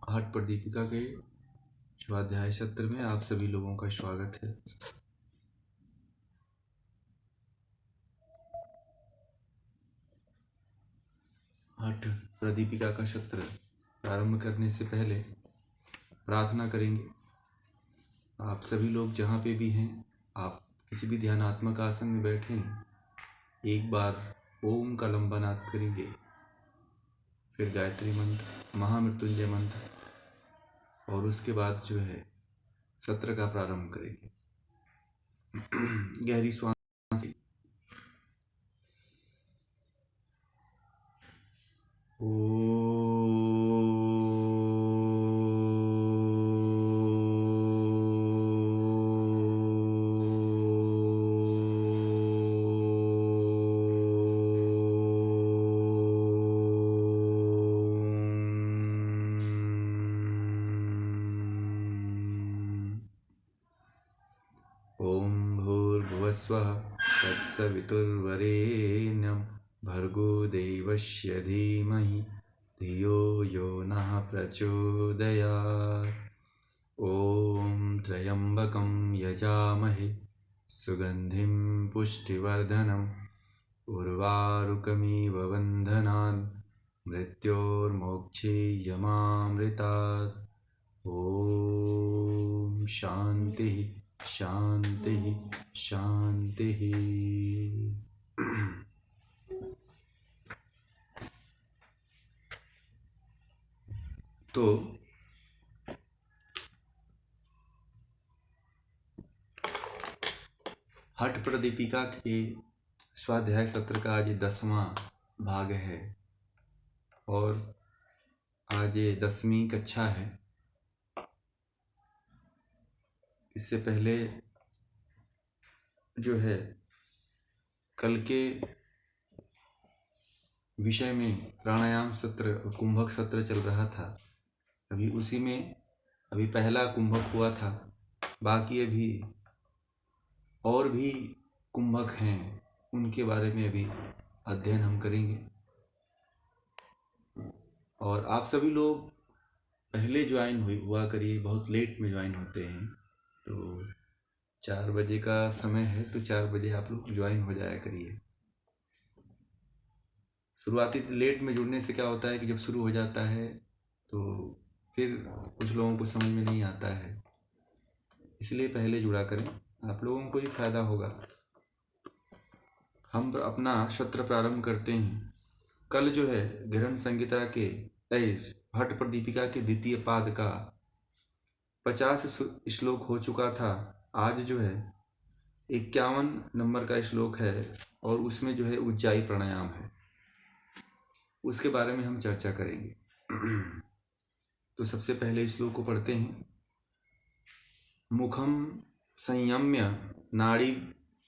हठ पर दीपिका के स्वाध्याय सत्र में आप सभी लोगों का स्वागत है। हठ पर दीपिका का सत्र प्रारंभ करने से पहले प्रार्थना करेंगे। आप सभी लोग जहाँ पे भी हैं, आप किसी भी ध्यानात्मक आसन में बैठे हैं, एक बार ओम का लंबा नाद करेंगे, फिर गायत्री मंत्र, महामृत्युंजय मंत्र और उसके बाद जो है सत्र का प्रारंभ करेंगे। गहरी श्वास ओम भूर्भुवस्वः तत्सवितुर्वरेण्यं भर्गो देवस्य धीमहि धियो यो नः प्रचोदयात्। ओम त्र्यंबकं यजामहे सुगंधिं पुष्टिवर्धनम् उर्वारुकमिव बन्धनान् मृत्योर्मोक्षेयमामृतात्। ओम शांति शांति शांति। तो हठ पर दीपिका के स्वाध्याय सत्र का आज 10वां भाग है और आज 10वीं कक्षा है। इससे पहले जो है कल के विषय में प्राणायाम सत्र और कुंभक सत्र चल रहा था। अभी उसी में अभी पहला कुंभक हुआ था, बाकी अभी और भी कुंभक हैं, उनके बारे में अभी अध्ययन हम करेंगे। और आप सभी लोग पहले ज्वाइन हुआ करिए, बहुत लेट में ज्वाइन होते हैं, तो 4 बजे का समय है तो 4 बजे आप लोग ज्वाइन हो जाया करिए। शुरुआती लेट में जुड़ने से क्या होता है कि जब शुरू हो जाता है तो फिर कुछ लोगों को समझ में नहीं आता है, इसलिए पहले जुड़ा करें, आप लोगों को ही फायदा होगा। हम अपना सत्र प्रारंभ करते हैं। कल जो है ग्रहण संहिता के हठ पर दीपिका के द्वितीय पाद का 50 श्लोक हो चुका था। आज जो है 51 नंबर का श्लोक है और उसमें जो है उज्जाई प्राणायाम है, उसके बारे में हम चर्चा करेंगे। तो सबसे पहले श्लोक को पढ़ते हैं। मुखम संयम्य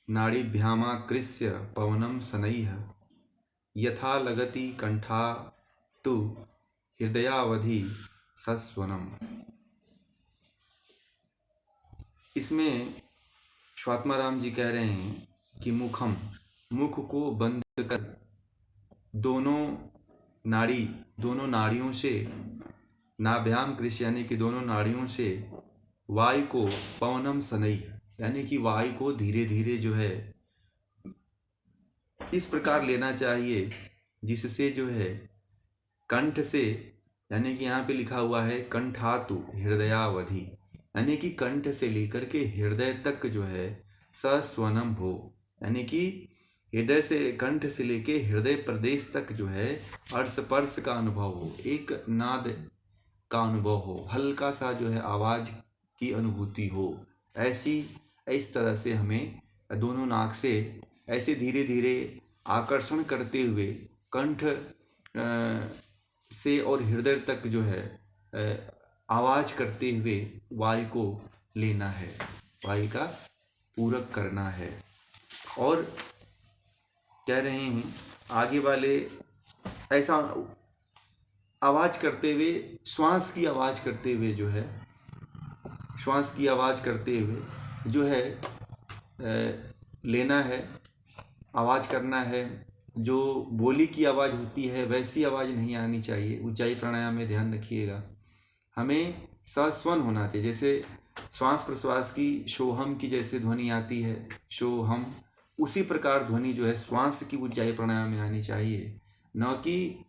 नाड़ीभ्यामाकृष्य पवनं शनैः यथा लगति कंठा तु हृदयावधि सस्वनम। इसमें स्वात्माराम जी कह रहे हैं कि मुखम, मुख को बंद कर दोनों नाड़ियों से, नाभ्याम कृष्य यानी कि दोनों नाड़ियों से वायु को, पवनम शनैः यानी कि वायु को धीरे धीरे जो है इस प्रकार लेना चाहिए जिससे जो है कंठ से, यानी कि यहाँ पे लिखा हुआ है कंठातु हृदयावधि, यानी कि कंठ से लेकर के हृदय तक जो है सस्वनम हो, यानी कि हृदय से, कंठ से लेके हृदय प्रदेश तक जो है स्पर्श का अनुभव हो, एक नाद का अनुभव हो, हल्का सा जो है आवाज की अनुभूति हो। इस तरह से हमें दोनों नाक से ऐसे धीरे धीरे आकर्षण करते हुए कंठ से और हृदय तक जो है आवाज करते हुए वायु को लेना है, वायु का पूरक करना है। और कह रहे हैं आगे वाले ऐसा आवाज करते हुए, श्वास की आवाज करते हुए जो है, श्वास की आवाज करते हुए जो है लेना है, आवाज करना है। जो बोली की आवाज़ होती है वैसी आवाज़ नहीं आनी चाहिए। ऊंचाई प्राणायाम में ध्यान रखिएगा हमें सस्वन होना चाहिए। जैसे श्वास प्रश्वास की शोहम की जैसे ध्वनि आती है, शोहम, उसी प्रकार ध्वनि जो है श्वास की ऊंचाई प्राणायाम में आनी चाहिए। न कि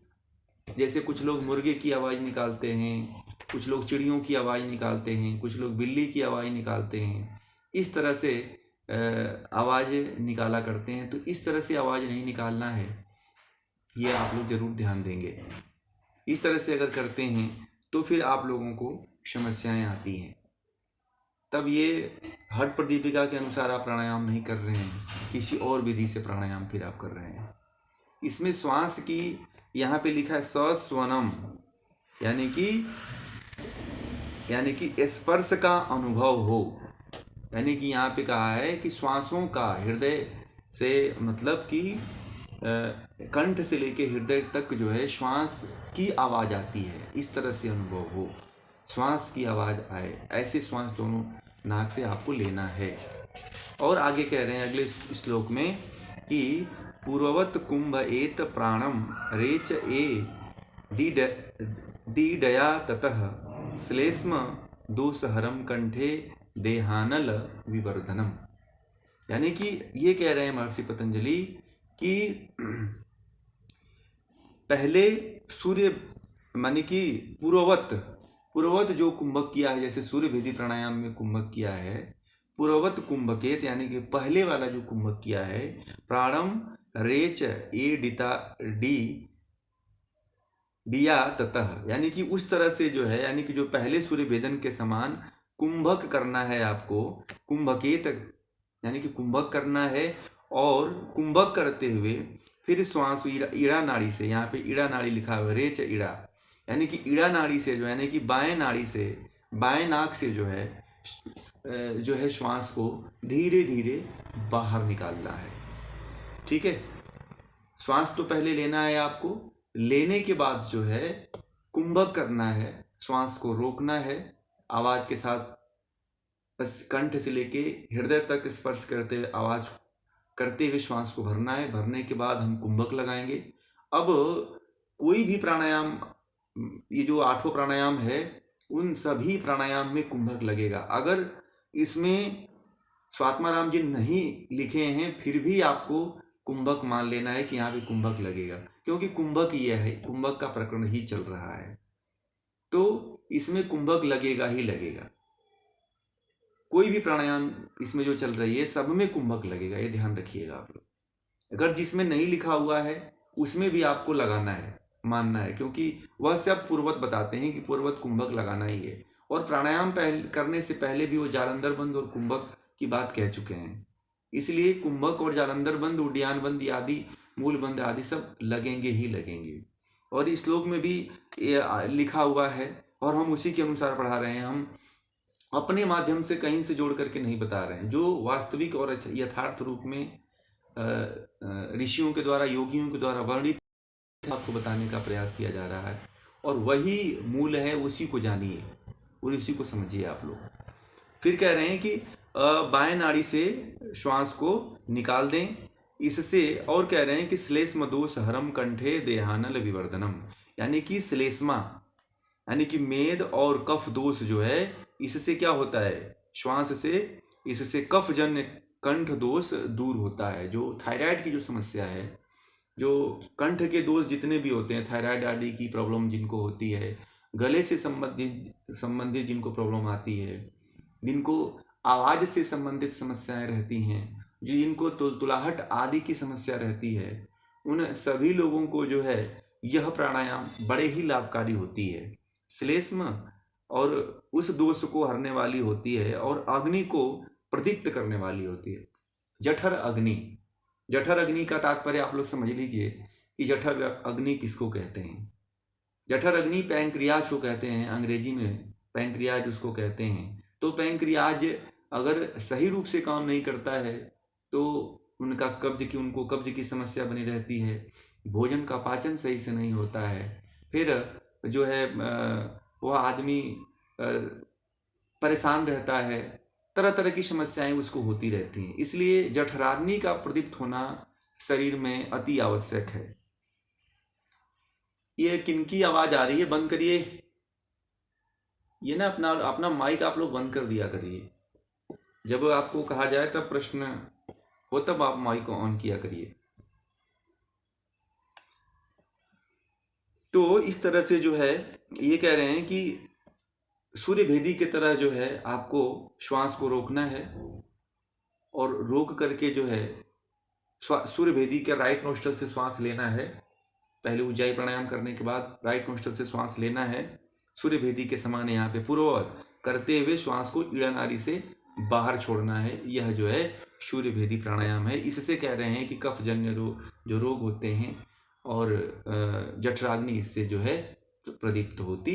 जैसे कुछ लोग मुर्गे की आवाज़ निकालते हैं, कुछ लोग चिड़ियों की आवाज़ निकालते हैं, कुछ लोग बिल्ली की आवाज़ निकालते हैं, इस तरह से आवाज़ निकाला करते हैं। तो इस तरह से आवाज़ नहीं निकालना है, ये आप लोग ज़रूर ध्यान देंगे। इस तरह से अगर करते हैं तो फिर आप लोगों को समस्याएं आती हैं। तब ये हठ प्रदीपिका के अनुसार आप प्राणायाम नहीं कर रहे हैं, किसी और विधि से प्राणायाम फिर आप कर रहे हैं। इसमें श्वास की यहाँ पे लिखा है सस्वनम, यानी कि स्पर्श का अनुभव हो। यानी कि यहाँ पे कहा है कि श्वासों का हृदय से मतलब कि कंठ से लेके हृदय तक जो है श्वास की आवाज़ आती है, इस तरह से अनुभव हो, श्वास की आवाज़ आए, ऐसे श्वास दोनों नाक से आपको लेना है। और आगे कह रहे हैं अगले श्लोक में कि पूर्ववत कुंभ एत प्राणम रेच ए दीडया ततः श्लेष्म दोषहरम कंठे देहानल विवर्धनम। यानी कि ये कह रहे हैं महर्षि पतंजलि कि पहले सूर्य माने कि पूर्ववत जो कुंभक किया है, जैसे सूर्य भेदी प्राणायाम में कुंभक किया है, पूर्ववत कुंभकेत यानी कि पहले वाला जो कुंभक किया है, प्राणम रेच ए डिया ततः, यानी कि उस तरह से जो है, यानी कि जो पहले सूर्य भेदन के समान कुंभक करना है आपको, कुंभकेत यानी कि कुंभक करना है। और कुंभक करते हुए फिर श्वास ईड़ा नाड़ी से, यहाँ पे ईड़ा नाड़ी लिखा हुआ है, रेच ईड़ा, यानी कि ईड़ा नाड़ी से जो यानी कि बाएं नाड़ी से, बाएं नाक से जो है श्वास को धीरे धीरे बाहर निकालना है। ठीक है, श्वास तो पहले लेना है आपको, लेने के बाद जो है कुंभक करना है, श्वास को रोकना है, आवाज के साथ कंठ से लेके हृदय तक स्पर्श करते हुए आवाज करते हुए श्वास को भरना है। भरने के बाद हम कुंभक लगाएंगे। अब कोई भी प्राणायाम, ये जो 8 प्राणायाम है, उन सभी प्राणायाम में कुंभक लगेगा। अगर इसमें स्वात्माराम जी नहीं लिखे हैं फिर भी आपको कुंभक मान लेना है कि यहाँ पे कुंभक लगेगा, क्योंकि कुंभक ये है, कुंभक का प्रकरण ही चल रहा है, तो इसमें कुंभक लगेगा ही लगेगा। कोई भी प्राणायाम इसमें जो चल रही है सब में कुंभक लगेगा, ये ध्यान रखिएगा आप लोग। अगर जिसमें नहीं लिखा हुआ है उसमें भी आपको लगाना है, मानना है, क्योंकि वह सब पूर्ववत बताते हैं कि पूर्ववत कुंभक लगाना ही है। और प्राणायाम करने से पहले भी वो जालंधर बंद और कुंभक की बात कह चुके हैं, इसलिए कुंभक और जालंधर बंद, उड्डयन बंद आदि, मूल बंद आदि सब लगेंगे ही लगेंगे। और इस श्लोक में भी लिखा हुआ है और हम उसी के अनुसार पढ़ा रहे हैं। हम अपने माध्यम से कहीं से जोड़ करके नहीं बता रहे हैं, जो वास्तविक और यथार्थ रूप में ऋषियों के द्वारा, योगियों के द्वारा वर्णित आपको बताने का प्रयास किया जा रहा है, और वही मूल है, उसी को जानिए और उसी को समझिए आप लोग। फिर कह रहे हैं कि बाएं नाड़ी से श्वास को निकाल दें इससे, और कह रहे हैं कि श्लेष्म दोष हरम कंठे देहानल विवर्धनम, यानी कि श्लेष्मा यानी कि मेद और कफ दोष जो है, इससे क्या होता है, श्वास से इससे कफ जन्य कंठ दोष दूर होता है। जो थायराइड की जो समस्या है, जो कंठ के दोष जितने भी होते हैं, थायराइड आदि की प्रॉब्लम जिनको होती है, गले से संबंधित जिनको प्रॉब्लम आती है, जिनको आवाज़ से संबंधित समस्याएं रहती हैं, जिनको तुलतुलाहट आदि की समस्या रहती है, उन सभी लोगों को जो है यह प्राणायाम बड़े ही लाभकारी होती है। श्लेष्म और उस दोष को हरने वाली होती है और अग्नि को प्रदीप्त करने वाली होती है। जठर अग्नि, जठर अग्नि का तात्पर्य आप लोग समझ लीजिए कि जठर अग्नि किसको कहते हैं। जठर अग्नि पैंक्रियाज को कहते हैं, अंग्रेजी में पैंक्रियाज उसको कहते हैं। तो पैंक्रियाज अगर सही रूप से काम नहीं करता है तो उनको कब्ज की समस्या बनी रहती है, भोजन का पाचन सही से नहीं होता है, फिर जो है वह आदमी परेशान रहता है, तरह तरह की समस्याएं उसको होती रहती हैं। इसलिए जठराग्नि का प्रदीप्त होना शरीर में अति आवश्यक है। ये किनकी आवाज आ रही है, बंद करिए। ये ना अपना अपना माइक आप लोग बंद कर दिया करिए। जब आपको कहा जाए तब प्रश्न हो तब आप माइक को ऑन किया करिए। तो इस तरह से जो है ये कह रहे हैं कि सूर्य भेदी की तरह जो है आपको श्वास को रोकना है और रोक करके जो है सूर्य भेदी के राइट नोस्ट्रल से श्वास लेना है। पहले उज्जाई प्राणायाम करने के बाद राइट नोस्ट्रल से श्वास लेना है, सूर्य भेदी के समान यहाँ पे पूर्ववत करते हुए श्वास को ईड़ा नाड़ी से बाहर छोड़ना है। यह जो है सूर्य भेदी प्राणायाम है। इससे कह रहे हैं कि कफजन्य जो रोग होते हैं और जठराग्नि इससे जो है प्रदीप्त होती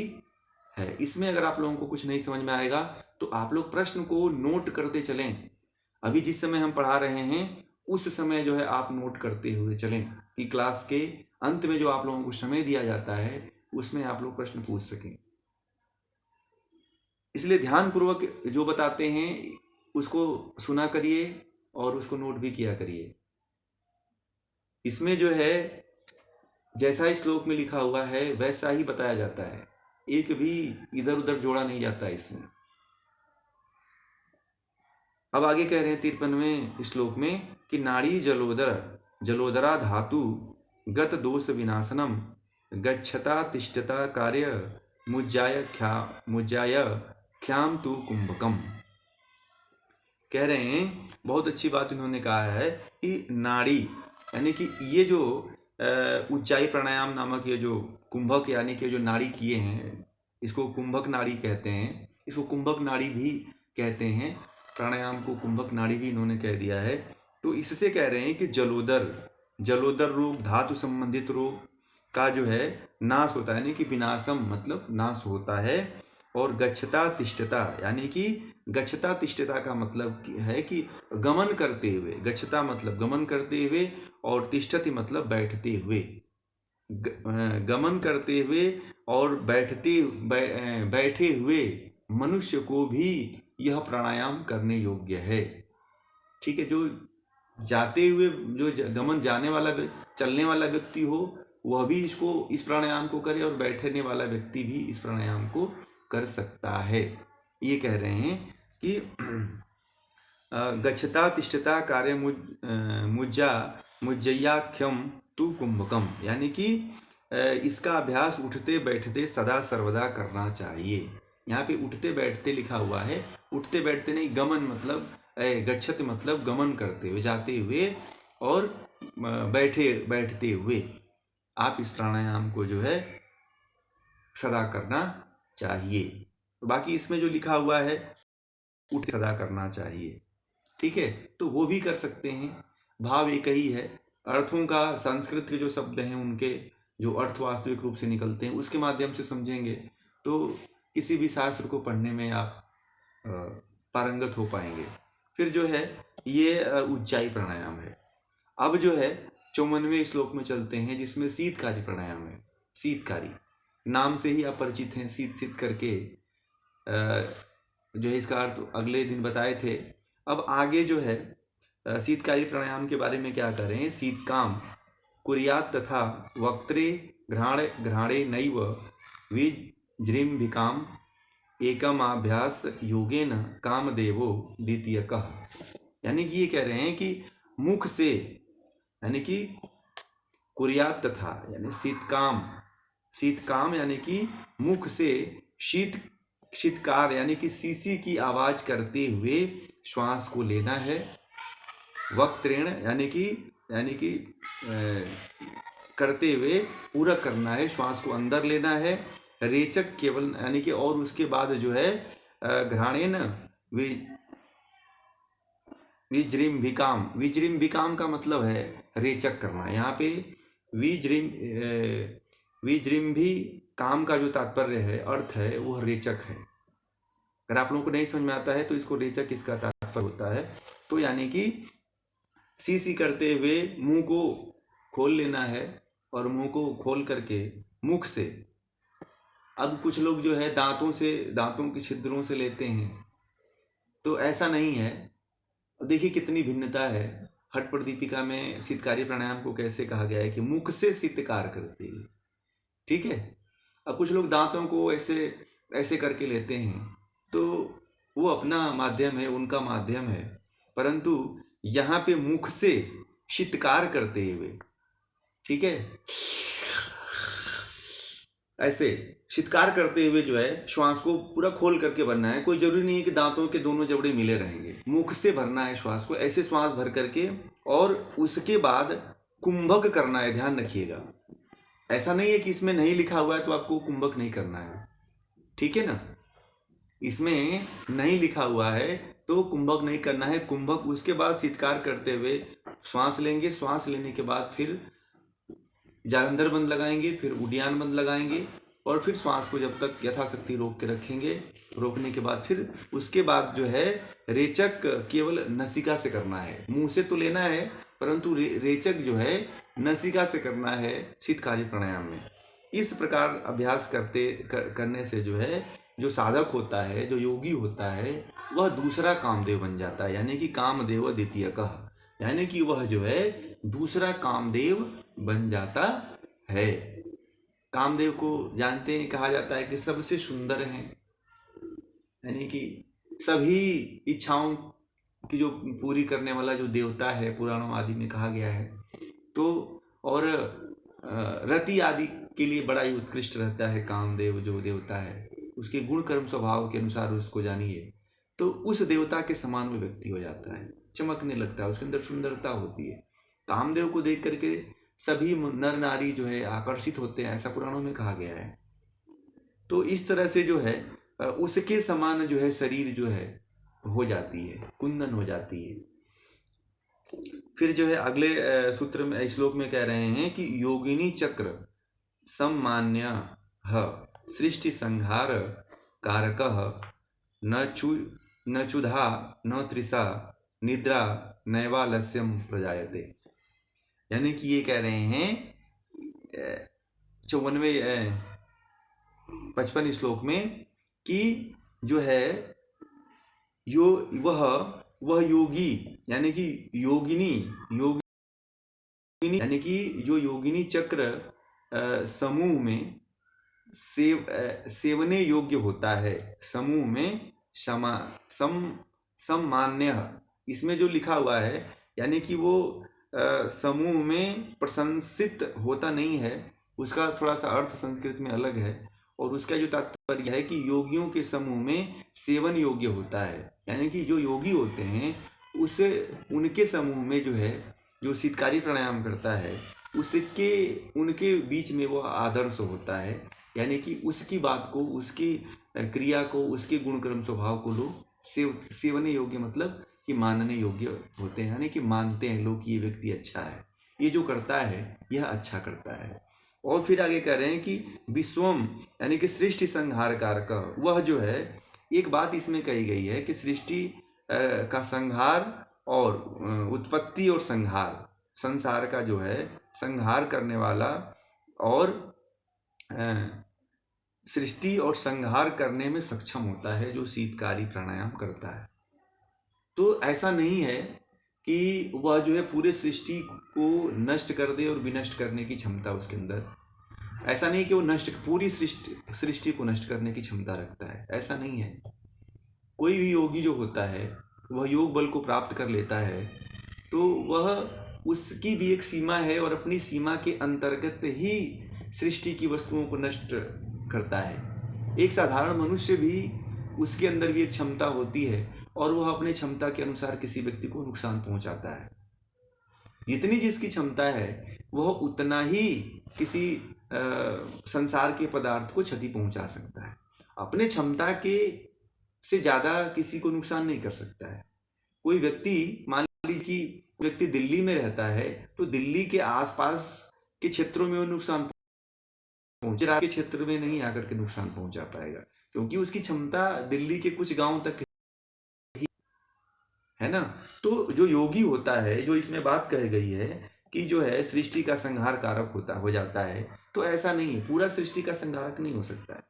है। इसमें अगर आप लोगों को कुछ नहीं समझ में आएगा तो आप लोग प्रश्न को नोट करते चलें। अभी जिस समय हम पढ़ा रहे हैं उस समय जो है आप नोट करते हुए चलें कि क्लास के अंत में जो आप लोगों को समय दिया जाता है उसमें आप लोग प्रश्न पूछ सकें। इसलिए ध्यानपूर्वक जो बताते हैं उसको सुना करिए और उसको नोट भी किया करिए। इसमें जो है जैसा इस श्लोक में लिखा हुआ है वैसा ही बताया जाता है, एक भी इधर उधर जोड़ा नहीं जाता इसमें। अब आगे कह रहे हैं 53वें श्लोक में कि नाड़ी जलोदरा धातु गत दोष विनाशनम गच्छता तिष्ठता कार्य मुज्जाय ख्याम तु कुंभकम। कह रहे हैं बहुत अच्छी बात इन्होंने कहा है कि नाड़ी यानी कि ये जो उज्जाई प्राणायाम नामक ये जो कुंभक यानी कि जो नाड़ी किए हैं इसको कुंभक नाड़ी कहते हैं, इसको कुंभक नाड़ी भी कहते हैं। प्राणायाम को कुंभक नाड़ी भी इन्होंने कह दिया है। तो इससे कह रहे हैं कि जलोदर रोग धातु संबंधित रोग का जो है नाश होता है, यानी कि विनाशम मतलब नाश होता है। और गच्छता तिष्ठता यानी कि गच्छता तिष्ठता का मतलब है कि गमन करते हुए, गच्छता मतलब गमन करते हुए और तिष्ठति मतलब बैठते हुए, गमन करते हुए और बैठे हुए मनुष्य को भी यह प्राणायाम करने योग्य है। ठीक है, जो जाते हुए जो गमन जाने वाला चलने वाला व्यक्ति हो वह भी इस प्राणायाम को करे और बैठने वाला व्यक्ति भी इस प्राणायाम को कर सकता है। ये कह रहे हैं कि गच्छता तिष्ठता कार्य मुज्जयाख्यम तु कुंभकम, यानी कि इसका अभ्यास उठते बैठते सदा सर्वदा करना चाहिए। यहाँ पे उठते बैठते लिखा हुआ है, उठते बैठते नहीं, गमन मतलब गच्छत मतलब गमन करते हुए, जाते हुए और बैठते हुए आप इस प्राणायाम को जो है सदा करना चाहिए। बाकी इसमें जो लिखा हुआ है उठ सदा करना चाहिए। ठीक है, तो वो भी कर सकते हैं, भाव एक ही है। अर्थों का संस्कृत के जो शब्द हैं उनके जो अर्थ वास्तविक रूप से निकलते हैं उसके माध्यम से समझेंगे तो किसी भी शास्त्र को पढ़ने में आप पारंगत हो पाएंगे। फिर जो है ये उज्जाई प्राणायाम है। अब जो है 54वें श्लोक में चलते हैं जिसमें शीतकारी प्राणायाम है। शीतकारी नाम से ही आप परिचित हैं, शीत करके जो है इसका अर्थ अगले दिन बताए थे। अब आगे जो है शीतकारी प्राणायाम के बारे में क्या कर रहे हैं, शीतकाम कुर्यात् तथा वक्त्रे घ्राणे नैव विजृंभिकाम एकमाभ्यास योगेन कामदेवो द्वितीयकः। यानी कि ये कह रहे हैं कि मुख से यानी कि कुर्यात् तथा यानी शीतकाम यानी कि मुख से शीतकार यानी कि सीसी की आवाज करते हुए श्वास को लेना है। वक्त्रेण यानी कि करते हुए पूरा करना है, श्वास को अंदर लेना है। रेचक केवल यानी कि और उसके बाद जो है घ्राणेन विजृंभिकाम का मतलब है रेचक करना। यहाँ पे विजृंभी काम का जो तात्पर्य है, अर्थ है, वह रेचक है। अगर आप लोगों को नहीं समझ में आता है तो इसको रेचक इसका तात्पर्य होता है। तो यानी कि सी करते हुए मुंह को खोल लेना है और मुंह को खोल करके मुख से, अब कुछ लोग जो है दांतों के छिद्रों से लेते हैं, तो ऐसा नहीं है। देखिए कितनी भिन्नता है। हठ प्रदीपिका में शीतकारी प्राणायाम को कैसे कहा गया है कि मुख से शीतकार करते हुए। ठीक है, अब कुछ लोग दांतों को ऐसे ऐसे करके लेते हैं, तो वो अपना माध्यम है, उनका माध्यम है। परंतु यहाँ पे मुख से शीतकार करते हुए, ठीक है, ऐसे शीतकार करते हुए जो है श्वास को पूरा खोल करके भरना है। कोई जरूरी नहीं है कि दांतों के दोनों जबड़े मिले रहेंगे, मुख से भरना है श्वास को, ऐसे श्वास भर करके, और उसके बाद कुंभक करना है। ध्यान रखिएगा, ऐसा नहीं है कि इसमें नहीं लिखा हुआ है तो आपको कुंभक नहीं करना है, ठीक है ना। इसमें नहीं लिखा हुआ है तो कुंभक नहीं करना है। कुंभक उसके बाद शीतकार करते हुए श्वास लेंगे, श्वास लेने के बाद फिर जालंधर बंद लगाएंगे, फिर उड्डयन बंद लगाएंगे, और फिर श्वास को जब तक यथाशक्ति रोक के रखेंगे। रोकने के बाद फिर उसके बाद जो है रेचक केवल नसिका से करना है, मुंह से तो लेना है, परंतु रेचक जो है नसिका से करना है शीतकारी प्राणायाम में। इस प्रकार अभ्यास करने से जो है जो साधक होता है, जो योगी होता है, वह दूसरा कामदेव बन जाता है, यानी कि कामदेव द्वितीय का, यानी कि वह जो है दूसरा कामदेव बन जाता है। कामदेव को जानते हैं, कहा जाता है कि सबसे सुंदर हैं, यानी कि सभी इच्छाओं की जो पूरी करने वाला जो देवता है, पुराणों आदि में कहा गया है। तो और रति आदि के लिए बड़ा ही उत्कृष्ट रहता है कामदेव जो देवता है, उसके गुण कर्म स्वभाव के अनुसार उसको जानिए तो उस देवता के समान में व्यक्ति हो जाता है, चमकने लगता है, उसके अंदर सुंदरता होती है। कामदेव को देख करके सभी नर नारी जो है आकर्षित होते हैं, ऐसा पुराणों में कहा गया है। तो इस तरह से जो है उसके समान जो है शरीर जो है हो जाती है, कुंदन हो जाती है। फिर जो है अगले सूत्र में, श्लोक में कह रहे हैं कि योगिनी चक्र सम्मान्य सृष्टि संहार कारक न क्षुधा न तृषा निद्रा नैवालस्यम प्रजायते। यानी कि ये कह रहे हैं 55वें श्लोक में कि जो है वह योगी, यानी कि योगिनी यानी कि जो योगिनी चक्र समूह में सेवने योग्य होता है, समूह में सम्मान्य, इसमें जो लिखा हुआ है यानी कि वो समूह में प्रशंसित होता नहीं है, उसका थोड़ा सा अर्थ संस्कृत में अलग है, और उसका जो तात्पर्य है कि योगियों के समूह में सेवन योग्य होता है, यानी कि जो योगी होते हैं उसे उनके समूह में जो है जो शीतकारी प्राणायाम करता है उसके उनके बीच में वो आदर्श होता है, यानी कि उसकी बात को, उसकी क्रिया को, उसके गुणक्रम स्वभाव को लोग सेवने योग्य मतलब कि मानने योग्य होते हैं, यानी कि मानते हैं लोग कि ये व्यक्ति अच्छा है, ये जो करता है यह अच्छा करता है। और फिर आगे कह रहे हैं कि विश्वम यानी कि सृष्टि संहार कारक, वह जो है एक बात इसमें कही गई है कि सृष्टि का संहार और उत्पत्ति और संहार, संसार का जो है संहार करने वाला और सृष्टि और संहार करने में सक्षम होता है जो शीतकारी प्राणायाम करता है। तो ऐसा नहीं है कि वह जो है पूरे सृष्टि को नष्ट कर दे और विनष्ट करने की क्षमता उसके अंदर, ऐसा नहीं कि वो पूरी सृष्टि को नष्ट करने की क्षमता रखता है, ऐसा नहीं है। कोई भी योगी जो होता है वह योग बल को प्राप्त कर लेता है तो वह उसकी भी एक सीमा है और अपनी सीमा के अंतर्गत ही सृष्टि की वस्तुओं को नष्ट करता है। एक साधारण मनुष्य भी, उसके अंदर भी एक क्षमता होती है और वह अपने क्षमता के अनुसार किसी व्यक्ति को नुकसान पहुंचाता है। जितनी जिसकी क्षमता है वह उतना ही किसी संसार के पदार्थ को क्षति पहुंचा सकता है, अपने क्षमता के से ज़्यादा किसी को नुकसान नहीं कर सकता है। कोई व्यक्ति, मान लीजिए कि व्यक्ति दिल्ली में रहता है तो दिल्ली के आसपास के क्षेत्रों में वो नुकसान पहुंचे, रात के क्षेत्र में नहीं आकर के नुकसान पहुंचा पाएगा, क्योंकि उसकी क्षमता दिल्ली के कुछ गांव तक है ना। तो जो योगी होता है, जो इसमें बात कही गई है कि जो है सृष्टि का संहार कारक हो जाता है, तो ऐसा नहीं है, पूरा सृष्टि का संहारक नहीं हो सकता है,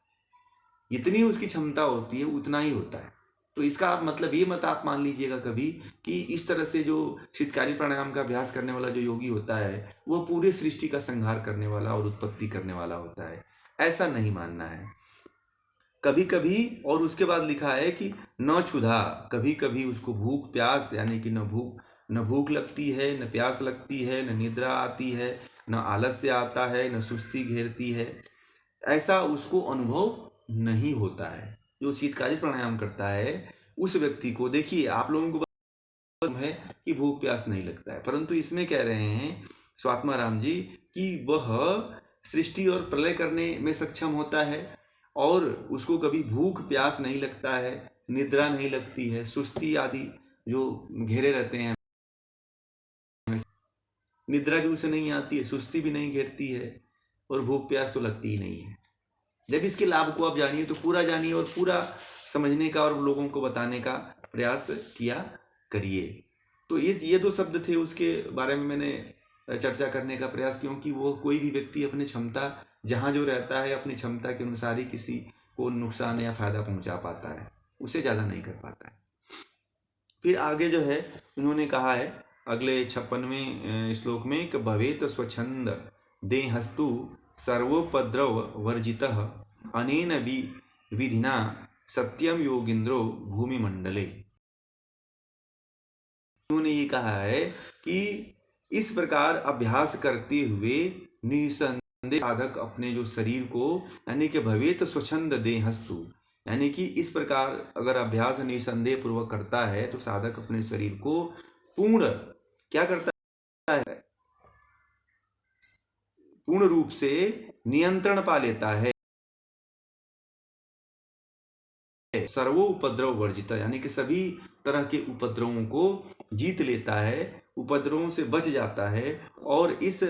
जितनी उसकी क्षमता होती है उतना ही होता है। तो इसका आप मतलब ये मत आप मान लीजिएगा कभी कि इस तरह से जो शीतकारी प्राणायाम का अभ्यास करने वाला जो योगी होता है वह पूरे सृष्टि का संहार करने वाला और उत्पत्ति करने वाला होता है, ऐसा नहीं मानना है। कभी कभी, और उसके बाद लिखा है कि न क्षुधा, कभी कभी उसको भूख प्यास, यानी कि न भूख लगती है, न प्यास लगती है, न निद्रा आती है, न आलस्य आता है, न सुस्ती घेरती है, ऐसा उसको अनुभव नहीं होता है। जो शीतकाली प्राणायाम करता है उस व्यक्ति को, देखिए आप लोगों को है कि भूख प्यास नहीं लगता है, परंतु इसमें कह रहे हैं स्वात्मा राम जी कि वह सृष्टि और प्रलय करने में सक्षम होता है, और उसको कभी भूख प्यास नहीं लगता है, निद्रा नहीं लगती है, सुस्ती आदि जो घेरे रहते हैं, निद्रा भी उसे नहीं आती है, सुस्ती भी नहीं घेरती है, और भूख प्यास तो लगती ही नहीं है। जब इसके लाभ को आप जानिए तो पूरा जानिए, और पूरा समझने का और लोगों को बताने का प्रयास किया करिए। तो ये दो शब्द थे, उसके बारे में मैंने चर्चा करने का प्रयास, क्योंकि वो कोई भी व्यक्ति अपनी क्षमता जहाँ जो रहता है अपनी क्षमता के अनुसार ही किसी को नुकसान या फायदा पहुँचा पाता है, उसे ज़्यादा नहीं कर पाता है। फिर आगे जो है उन्होंने कहा है अगले 56वें श्लोक में कि भवेत स्वच्छंद देहस्तु सर्वोपद्रव वर्जितः अनेन विधिना सत्यम योगिंद्रो भूमि मंडले। उन्होंने ये कहा है कि इस प्रकार अभ्यास करते हुए निसंदेह साधक अपने जो शरीर को, यानी कि भवेत स्वच्छंद देहस्तु, यानी कि इस प्रकार अगर अभ्यास निसंदेह पूर्वक करता है तो साधक अपने शरीर को पूर्ण क्या करता है, पूर्ण रूप से नियंत्रण पा लेता है, सर्वो उपद्रव वर्जित, यानी कि सभी तरह के उपद्रवों को जीत लेता है, उपद्रवों से बच जाता है, और इस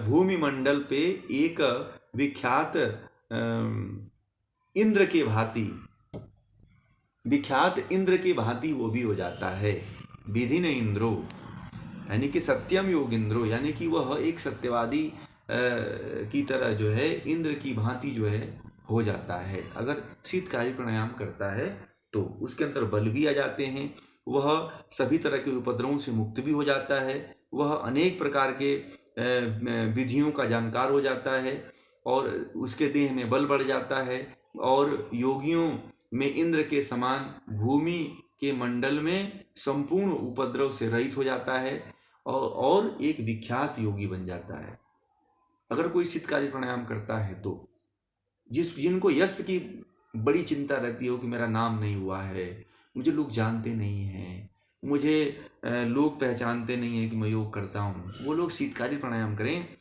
भूमि मंडल पे एक विख्यात इंद्र के भांति, विख्यात इंद्र के भांति वो भी हो जाता है। विधि ने इंद्रो, यानी कि सत्यम योगिंद्रो, यानी कि वह एक सत्यवादी की तरह जो है इंद्र की भांति जो है हो जाता है। अगर शीतकाली प्राणायाम करता है तो उसके अंदर बल भी आ जाते हैं, वह सभी तरह के उपद्रवों से मुक्त भी हो जाता है, वह अनेक प्रकार के विधियों का जानकार हो जाता है, और उसके देह में बल बढ़ जाता है, और योगियों में इंद्र के समान भूमि के मंडल में संपूर्ण उपद्रव से रहित हो जाता है, और एक विख्यात योगी बन जाता है। अगर कोई शीतकाली प्राणायाम करता है तो जिनको यश की बड़ी चिंता रहती हो कि मेरा नाम नहीं हुआ है, मुझे लोग जानते नहीं हैं, मुझे लोग पहचानते नहीं हैं कि मैं योग करता हूँ, वो लोग शीतकाली प्राणायाम करें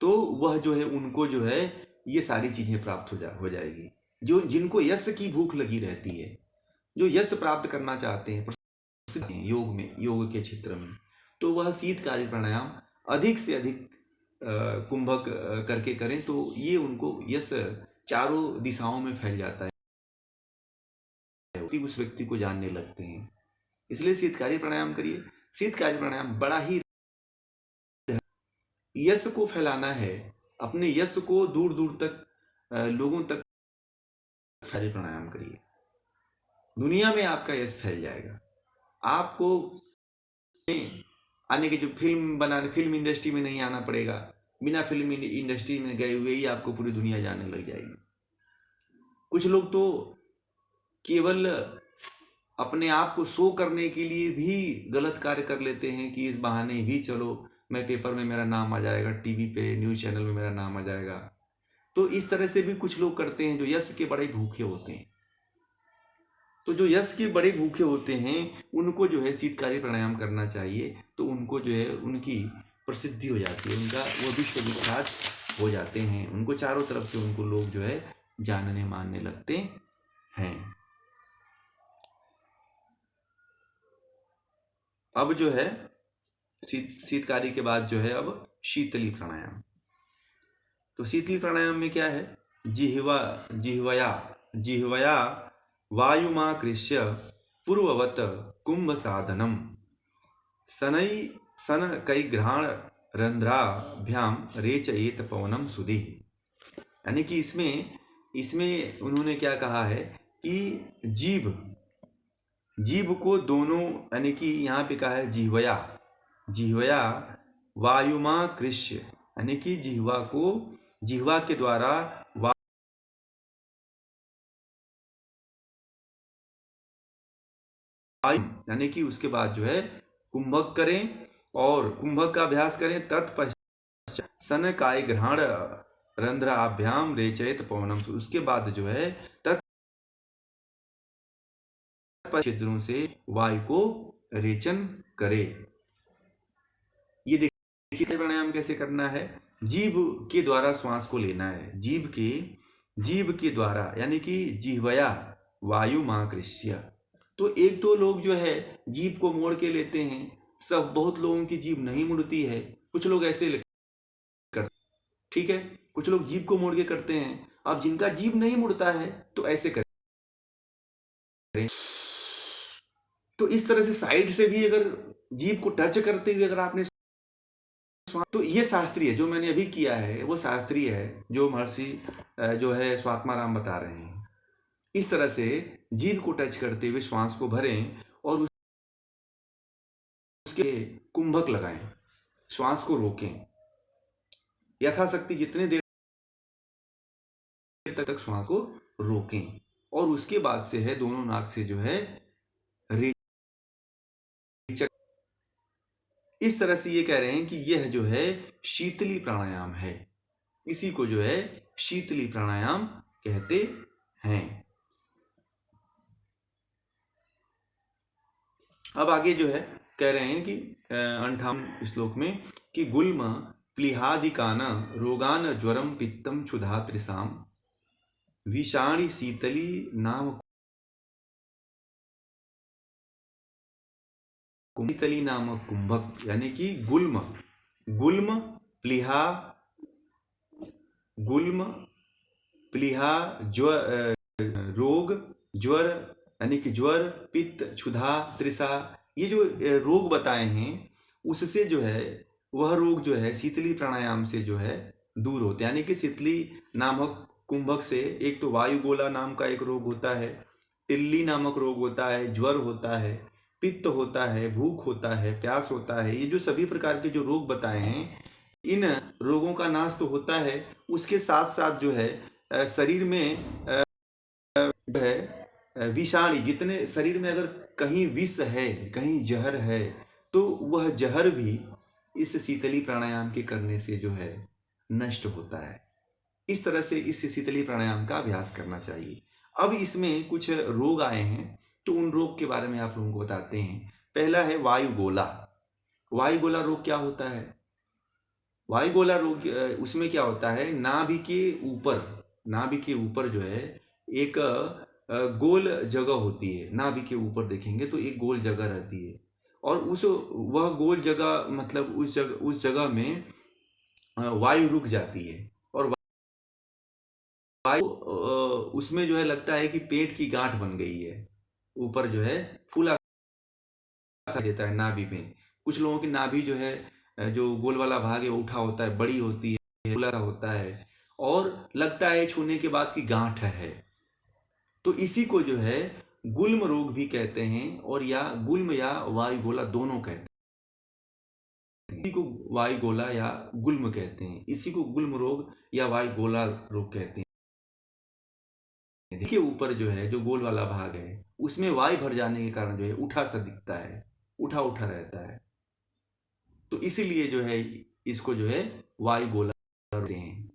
तो वह जो है उनको जो है ये सारी चीज़ें प्राप्त हो जाएगी। जो जिनको यश की भूख लगी रहती है, जो यश प्राप्त करना चाहते हैं योग में, योग के क्षेत्र में, तो वह शीतकाली प्राणायाम अधिक से अधिक कुंभक करके करें तो ये उनको यश चारों दिशाओं में फैल जाता है, उस व्यक्ति को जानने लगते हैं। इसलिए शीतकाली प्राणायाम करिए। शीतकाली प्राणायाम बड़ा ही यश को फैलाना है, अपने यश को दूर दूर तक लोगों तक फैले। प्राणायाम करिए, दुनिया में आपका यश फैल जाएगा। आपको आने के जो फिल्म इंडस्ट्री में नहीं आना पड़ेगा, बिना फिल्म इंडस्ट्री में गए हुए ही आपको पूरी दुनिया जानने लग जाएगी। कुछ लोग तो केवल अपने आप को शो करने के लिए भी गलत कार्य कर लेते हैं कि इस बहाने भी चलो मैं पेपर में मेरा नाम आ जाएगा, टीवी पे न्यूज़ चैनल में मेरा नाम आ जाएगा। तो इस तरह से भी कुछ लोग करते हैं जो यश के बड़े भूखे होते हैं। तो जो यश के बड़े भूखे होते हैं उनको जो है शीतकाली प्राणायाम करना चाहिए, तो उनको जो है उनकी प्रसिद्धि हो जाती है, उनका वो विश्व विख्यात हो जाते हैं, उनको चारों तरफ से उनको लोग जो है जानने मानने लगते हैं। अब जो है शीतकाली के बाद जो है अब शीतली प्राणायाम। तो शीतली प्राणायाम में क्या है, जिह्वया वायुमाकृष्य पूर्ववत कुंभ साधनम शनकैर्घ्राण रंध्राभ्याम रेचयेत पवनम सुधि। यानी कि इसमें उन्होंने क्या कहा है कि जीभ को दोनों, यानी कि यहाँ पे कहा है जिह्वया वायुमाकृष्य, यानी कि जिह्वा के द्वारा यानी कि उसके बाद जो है कुंभक करें और कुंभक का अभ्यास करें। तत्पश्चात सनकाय ग्रहण रंध्राभ्याम रेचयत पवनम, उसके बाद जो है छिद्रों से वायु को रेचन करे। ये देखिए प्राणायाम कैसे करना है। जीभ के द्वारा श्वास को लेना है, जीभ के द्वारा, यानी कि जिह्वया वायु माकृष्य। तो एक दो लोग जो है जीभ को मोड़ के लेते हैं, सब बहुत लोगों की जीभ नहीं मुड़ती है, कुछ लोग ऐसे कर, ठीक है, कुछ लोग जीभ को मोड़ के करते हैं। अब जिनका जीभ नहीं मुड़ता है तो ऐसे करें। तो इस तरह से साइड से भी अगर जीभ को टच करते हुए अगर आपने, तो ये शास्त्रीय जो मैंने अभी किया है वो शास्त्रीय है, जो महर्षि जो है स्वात्माराम बता रहे हैं। इस तरह से जीभ को टच करते हुए श्वास को भरें और उसके कुंभक लगाएं, श्वास को रोकें यथाशक्ति, जितने देर तक श्वास को रोकें। और उसके बाद से है दोनों नाक से जो है रेचक। इस तरह से ये कह रहे हैं कि यह जो है शीतली प्राणायाम है, इसी को जो है शीतली प्राणायाम कहते हैं। अब आगे जो है कह रहे हैं कि 58 श्लोक में कि गुल्म प्लीहादिकान रोगान ज्वरम पित्तम क्षुधा त्रिसाम विषाणी शीतली नाम शीतली नामक कुंभक, यानी कि गुल्म प्लीहा रोग ज्वर, यानी कि ज्वर पित्त क्षुधा त्रिषा, ये जो रोग बताए हैं उससे जो है वह रोग जो है शीतली प्राणायाम से जो है दूर होते हैं। यानी कि शीतली नामक कुंभक से एक तो वायुगोला नाम का एक रोग होता है, तिल्ली नामक रोग होता है, ज्वर होता है, पित्त होता है, भूख होता है, प्यास होता है, ये जो सभी प्रकार के जो रोग बताए हैं इन रोगों का नाश तो होता है। उसके साथ साथ जो है शरीर में जो है विषाणी, जितने शरीर में अगर कहीं विष है कहीं जहर है तो वह जहर भी इस शीतली प्राणायाम के करने से जो है नष्ट होता है। इस तरह से इस शीतली प्राणायाम का अभ्यास करना चाहिए। अब इसमें कुछ रोग आए हैं तो उन रोग के बारे में आप लोगों को बताते हैं। पहला है वायुगोला। वायुगोला रोग क्या होता है? वायुगोला रोग उसमें क्या होता है, नाभि के ऊपर जो है एक गोल जगह होती है। नाभि के ऊपर देखेंगे तो एक गोल जगह रहती है और वह गोल जगह मतलब उस जगह में वायु रुक जाती है और वायु उसमें जो है लगता है कि पेट की गांठ बन गई है, ऊपर जो है फूला सा देता है नाभि में। कुछ लोगों की नाभि जो है जो गोल वाला भाग है वो उठा होता है, बड़ी होती है, फूला सा होता है और लगता है छूने के बाद की गांठ है। तो इसी को जो है गुल्म रोग भी कहते हैं और या गुल्म या वायुगोला दोनों कहते हैं। इसी को वायुगोला या गुल्म कहते हैं, इसी को गुल्म रोग या वायुगोला रोग कहते हैं। के ऊपर जो है जो गोल वाला भाग है उसमें वायु भर जाने के कारण जो है उठा सा दिखता है, उठा उठा रहता है, तो इसीलिए जो है इसको जो है वायुगोला कहते हैं।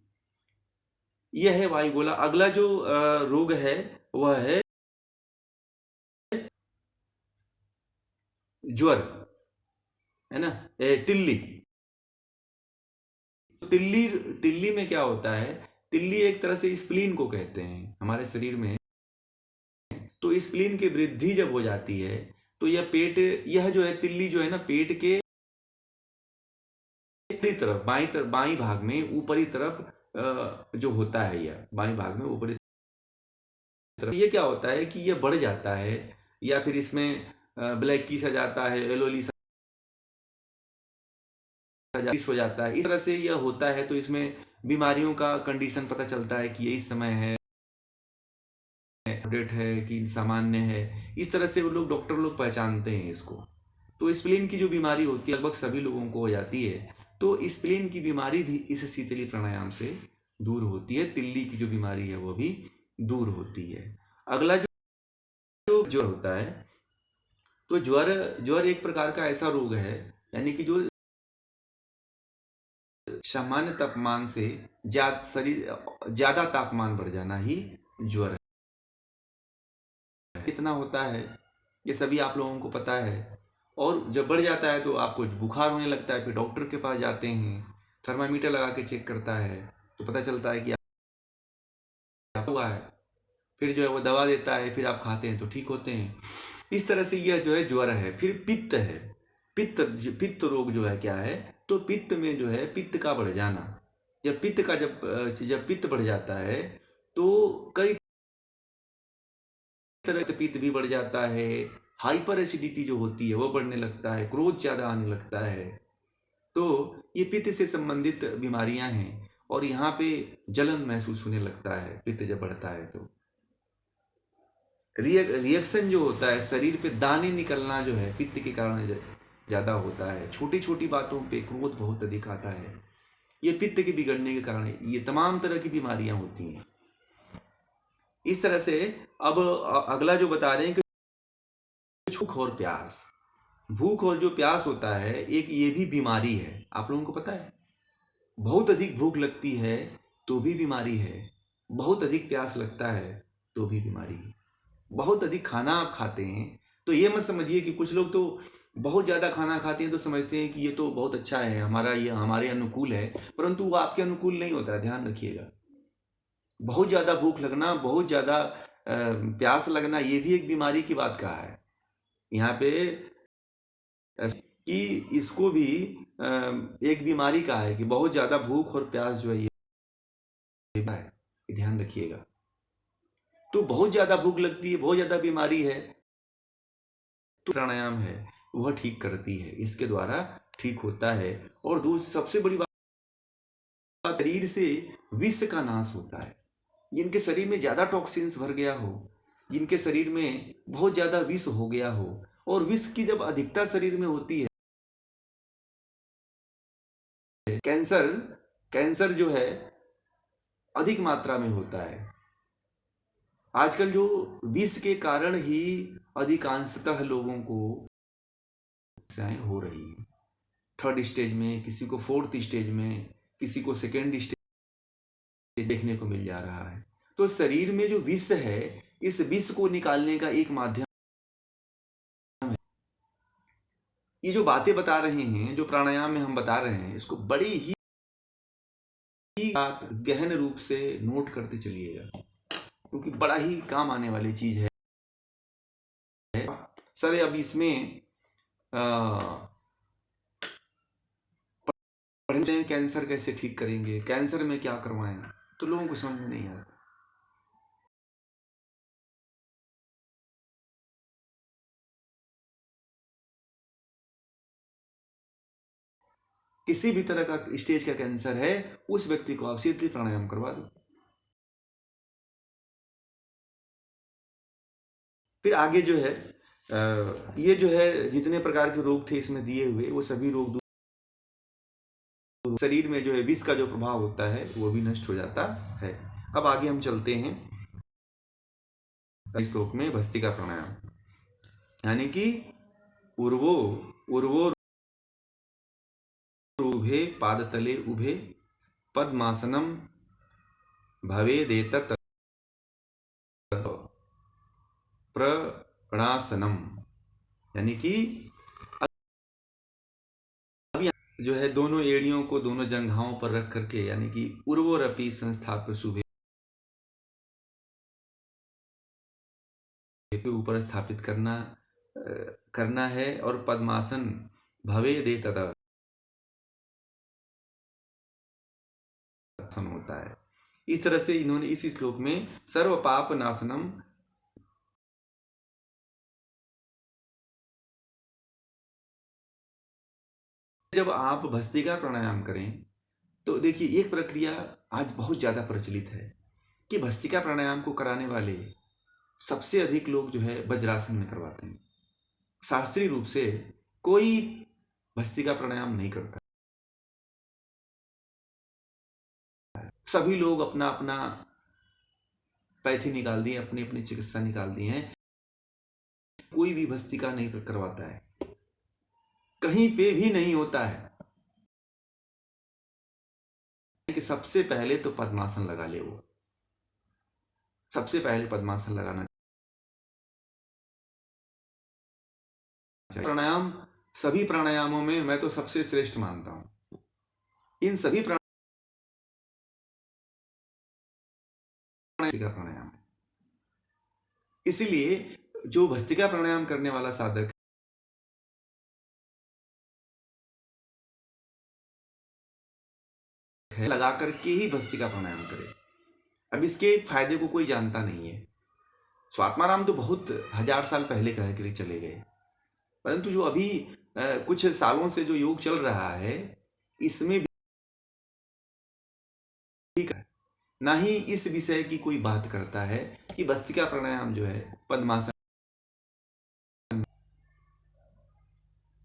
यह है वायुगोला। अगला जो रोग है वह है ज्वर, है ना, तिल्ली। तिल्ली तिल्ली में क्या होता है, तिल्ली एक तरह से स्प्लीन को कहते हैं हमारे शरीर में। तो स्प्लीन की वृद्धि जब हो जाती है तो यह जो है तिल्ली जो है ना पेट के तरफ बाई भाग में ऊपरी तरफ जो होता है, यह बाई भाग में ऊपरी तरफ ये क्या होता है कि यह बढ़ जाता है या फिर इसमें ब्लैक की सा जाता है, एलोली हो जाता है। इस तरह से यह होता है तो इसमें बीमारियों का कंडीशन पता चलता है कि ये इस समय है, अपडेट है कि सामान्य है। इस तरह से वो लोग डॉक्टर लोग पहचानते हैं इसको। तो स्प्लीन की जो बीमारी होती है लगभग सभी लोगों को हो जाती है, तो स्प्लीन की बीमारी भी इस शीतली प्राणायाम से दूर होती है। तिल्ली की जो बीमारी है वो भी दूर होती है। अगला जो होता है तो ज्वर ज्वर एक प्रकार का ऐसा रोग है, यानी कि जो सामान्य तापमान से ज्यादा तापमान बढ़ जाना ही ज्वर है। कितना होता है ये सभी आप लोगों को पता है। और जब बढ़ जाता है तो आपको बुखार होने लगता है, फिर डॉक्टर के पास जाते हैं, थर्मामीटर लगा के चेक करता है तो पता चलता है कि आप हुआ है। फिर जो है वो दवा देता है, फिर आप खाते हैं तो ठीक होते हैं। इस तरह से यह जो है ज्वर है। फिर पित्त है। पित्त रोग जो है क्या है, तो पित्त में जो है पित्त का बढ़ जाना। जब पित्त बढ़ जाता है तो कई तरह का पित्त भी बढ़ जाता है। हाइपर एसिडिटी जो होती है वो बढ़ने लगता है, क्रोध ज्यादा आने लगता है। तो ये पित्त से संबंधित बीमारियां हैं। और यहाँ पे जलन महसूस होने लगता है पित्त जब बढ़ता है तो। रिएक्शन जो होता है शरीर पे, दाने निकलना जो है पित्त के कारण ज्यादा होता है। छोटी छोटी बातों पे क्रोध बहुत अधिक आता है। ये पित्त के बिगड़ने के कारण ये तमाम तरह की बीमारियां होती हैं। इस तरह से अब अगला जो बता रहे हैं कि भूख और प्यास। भूख और जो प्यास होता है एक ये भी बीमारी है, आप लोगों को पता है। बहुत अधिक भूख लगती है तो भी बीमारी है, बहुत अधिक प्यास लगता है तो भी बीमारी है। बहुत अधिक खाना आप खाते हैं तो ये मत समझिए कि कुछ लोग तो बहुत ज़्यादा खाना खाते हैं तो समझते हैं कि ये तो बहुत अच्छा है, ये हमारे अनुकूल है, परंतु वो आपके अनुकूल नहीं होता है, ध्यान रखिएगा। बहुत ज़्यादा भूख लगना, बहुत ज़्यादा प्यास लगना, ये भी एक बीमारी की बात कहा है यहाँ पे। कि इसको भी एक बीमारी कहा है कि बहुत ज़्यादा भूख और प्यास जो है ये है, ध्यान रखिएगा। तो बहुत ज़्यादा भूख लगती है, बहुत ज़्यादा बीमारी है, तो प्राणायाम है वह ठीक करती है, इसके द्वारा ठीक होता है। और दूसरी सबसे बड़ी बात, शरीर से विष का नाश होता है। जिनके शरीर में ज़्यादा टॉक्सिन्स भर गया हो, जिनके शरीर में बहुत ज़्यादा विष हो गया हो, और विष की जब अधिकता शरीर में होती है, कैंसर कैंसर जो है अधिक मात्रा में होता है। आजकल जो विष के कारण ही अधिकांशतः लोगों को समस्याएं हो रही है। थर्ड स्टेज में, किसी को फोर्थ स्टेज में, किसी को सेकेंड स्टेज देखने को मिल जा रहा है। तो शरीर में जो विष है, इस विष को निकालने का एक माध्यम, ये जो बातें बता रहे हैं, जो प्राणायाम में हम बता रहे हैं, इसको बड़ी ही गहन रूप से नोट करते चलिएगा, क्योंकि बड़ा ही काम आने वाली चीज है। सर अब इसमें पढ़ते हैं कैंसर कैसे ठीक करेंगे, कैंसर में क्या करवाएं, तो लोगों को समझ में नहीं आता। किसी भी तरह का स्टेज का कैंसर है, उस व्यक्ति को आप सीधे प्राणायाम करवा दो। फिर आगे जो है ये जो है जितने प्रकार के रोग थे इसमें दिए हुए, वो सभी रोग शरीर में जो है विष का जो प्रभाव होता है वो भी नष्ट हो जाता है। अब आगे हम चलते हैं इस श्लोक में भस्त्रिका प्राणायाम, यानी कि उर्वो उर्वो उभे पादतले उभे पद्मासनम भवेदेतत् प्रणासनम, यानी कि जो है दोनों एड़ियों को दोनों जंघाओं पर रख करके, यानी कि उर्वोरपि संस्थाप्य शुभे के ऊपर स्थापित करना है। और पद्मासन भवेदेतत् होता है। इस तरह से इन्होंने इस श्लोक में सर्व पाप नाशनम, जब आप भस्त्रिका प्राणायाम करें तो देखिए एक प्रक्रिया आज बहुत ज्यादा प्रचलित है कि भस्त्रिका प्राणायाम को कराने वाले सबसे अधिक लोग जो है वज्रासन में करवाते हैं। शास्त्रीय रूप से कोई भस्त्रिका प्राणायाम नहीं करता। सभी लोग अपना अपना पैथी निकाल दिए, अपनी अपनी चिकित्सा निकाल दी हैं। कोई भी भस्त्रिका नहीं करवाता है, कहीं पे भी नहीं होता है कि सबसे पहले तो पद्मासन लगा ले। वो सबसे पहले पद्मासन लगाना चाहिए। प्राणायाम सभी प्राणायामों में मैं तो सबसे श्रेष्ठ मानता हूं। इन सभी प्राणायाम है, इसलिए जो भस्त्रिका प्राणायाम करने वाला साधक है लगा करके ही भस्त्रिका प्राणायाम करे। अब इसके फायदे को कोई जानता नहीं है। स्वात्माराम तो बहुत 1000 साल पहले कह कर चले गए, परंतु जो अभी कुछ सालों से जो योग चल रहा है, इसमें भी ना ही इस विषय की कोई बात करता है कि भस्त्रिका प्राणायाम जो है पद्मासन।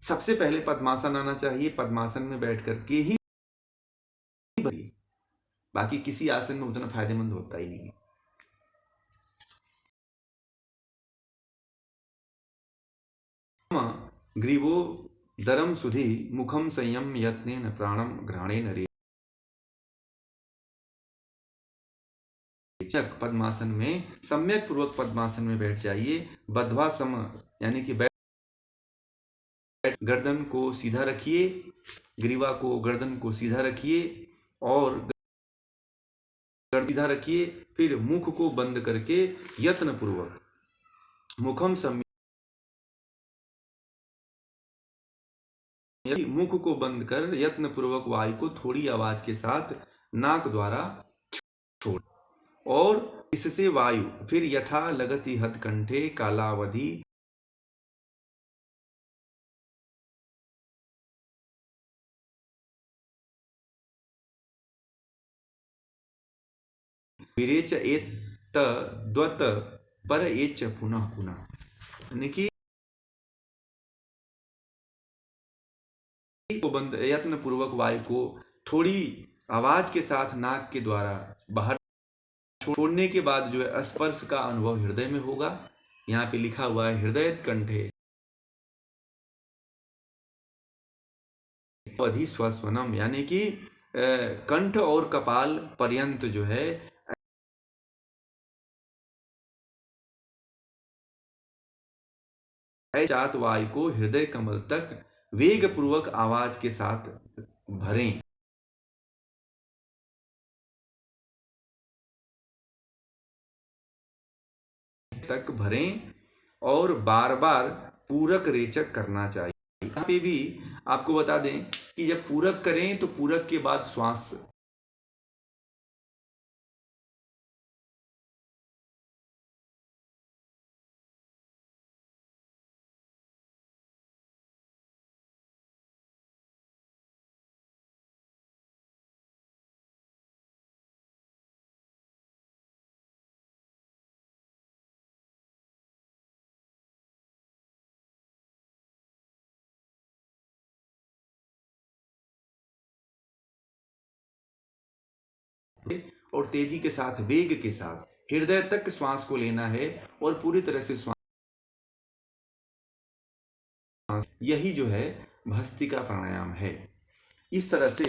सबसे पहले पद्मासन आना चाहिए, पद्मासन में बैठ करके ही, बाकी किसी आसन में उतना फायदेमंद होता ही नहीं। ग्रीवो दरम सुधि मुखम संयम यत्नेन प्राणम घ्राणेन रे। पद्मासन में सम्यक पूर्वक पद्मासन में बैठ जाइए। बद्ध्वा सम यानी कि गर्दन को सीधा रखिए, ग्रीवा को गर्दन को सीधा रखिए और सीधा रखिए। फिर मुख को बंद करके यत्न पूर्वक मुखम सम मुख को बंद कर यत्न पूर्वक वायु को थोड़ी आवाज के साथ नाक द्वारा छोड़, और इससे वायु फिर यथा लगति हथकंठे कालावधि विरेच एत द्वत पर एच पुनः पुनः, यानी कि को बंद यत्न पूर्वक वायु को थोड़ी आवाज के साथ नाक के द्वारा बाहर छोड़ने के बाद जो है स्पर्श का अनुभव हृदय में होगा। यहाँ पे लिखा हुआ है हृदय कंठे अधिस्वसनम, यानी कि कंठ और कपाल पर्यंत जो है चात वायु को हृदय कमल तक वेग पूर्वक आवाज के साथ भरें। तक भरें और बार बार पूरक रेचक करना चाहिए। यहाँ पे भी आपको बता दें कि जब पूरक करें तो पूरक के बाद श्वास और तेजी के साथ वेग के साथ हृदय तक श्वास को लेना है और पूरी तरह से श्वास, यही जो है भस्त्रिका प्राणायाम है। इस तरह से